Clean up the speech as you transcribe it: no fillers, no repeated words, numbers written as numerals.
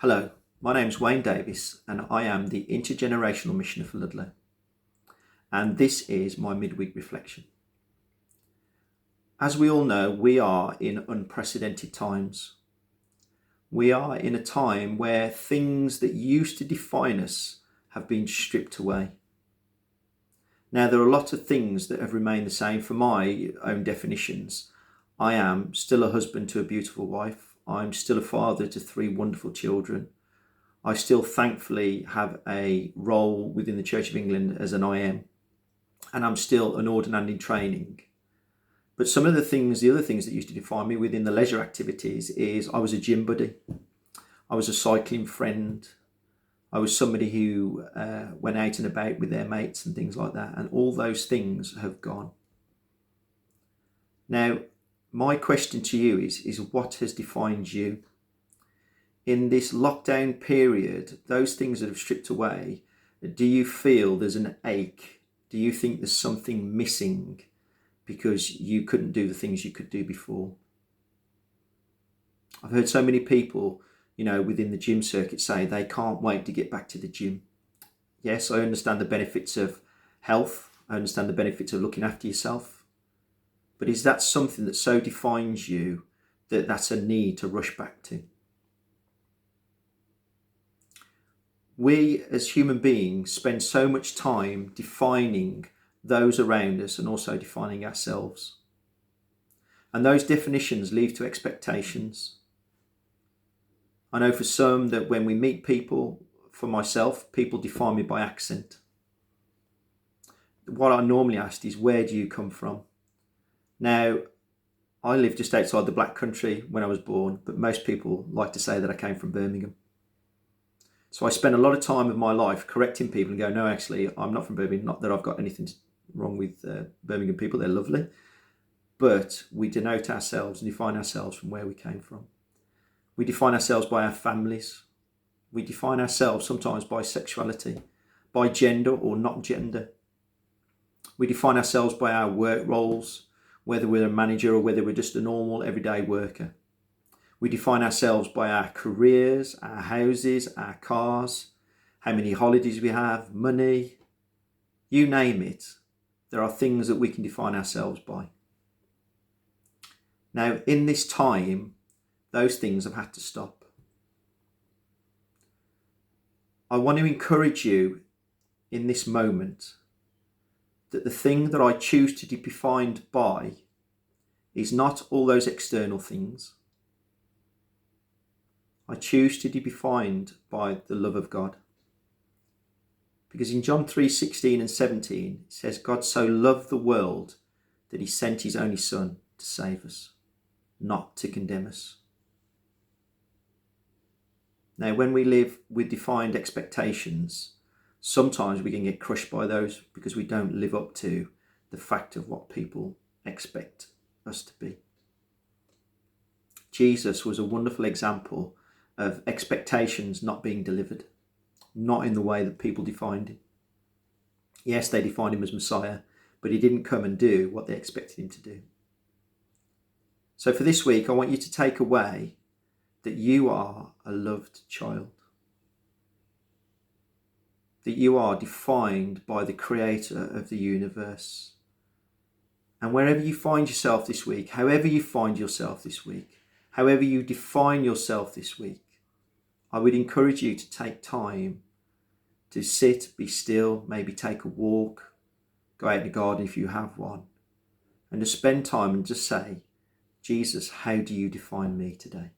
Hello, my name's Wayne Davies and I am the Intergenerational Missioner for Ludlow. And this is my midweek reflection. As we all know, we are in unprecedented times. We are in a time where things that used to define us have been stripped away. Now, there are a lot of things that have remained the same for my own definitions. I am still a husband to a beautiful wife. I'm still a father to 3 wonderful children. I still thankfully have a role within the Church of England as an IM, and I'm still an ordinand in training. But some of the other things that used to define me within the leisure activities is I was a gym buddy. I was a cycling friend. I was somebody who went out and about with their mates and things like that. And all those things have gone. Now, my question to you is what has defined you? In this lockdown period, those things that have stripped away, do you feel there's an ache? Do you think there's something missing because you couldn't do the things you could do before? I've heard so many people, within the gym circuit say they can't wait to get back to the gym. Yes, I understand the benefits of health. I understand the benefits of looking after yourself. But is that something that so defines you that that's a need to rush back to? We as human beings spend so much time defining those around us and also defining ourselves. And those definitions lead to expectations. I know for some that when we meet people, for myself, people define me by accent. What I normally ask is, where do you come from? Now, I lived just outside the Black Country when I was born, but most people like to say that I came from Birmingham. So I spent a lot of time of my life correcting people and go, no, actually, I'm not from Birmingham. Not that I've got anything wrong with Birmingham people. They're lovely. But we denote ourselves and define ourselves from where we came from. We define ourselves by our families. We define ourselves sometimes by sexuality, by gender or not gender. We define ourselves by our work roles, whether we're a manager or whether we're just a normal everyday worker. We define ourselves by our careers, our houses, our cars, how many holidays we have, money, you name it. There are things that we can define ourselves by. Now, in this time, those things have had to stop. I want to encourage you in this moment that the thing that I choose to be defined by is not all those external things. I choose to be defined by the love of God. Because in John 3:16 and 17, it says, God so loved the world that he sent his only son to save us, not to condemn us. Now, when we live with defined expectations, sometimes we can get crushed by those because we don't live up to the fact of what people expect us to be. Jesus was a wonderful example of expectations not being delivered, not in the way that people defined him. Yes, they defined him as Messiah, but he didn't come and do what they expected him to do. So for this week, I want you to take away that you are a loved child, that you are defined by the Creator of the universe. And wherever you find yourself this week, however you find yourself this week, however you define yourself this week, I would encourage you to take time to sit, be still, maybe take a walk, go out in the garden if you have one, and to spend time and just say, Jesus, how do you define me today?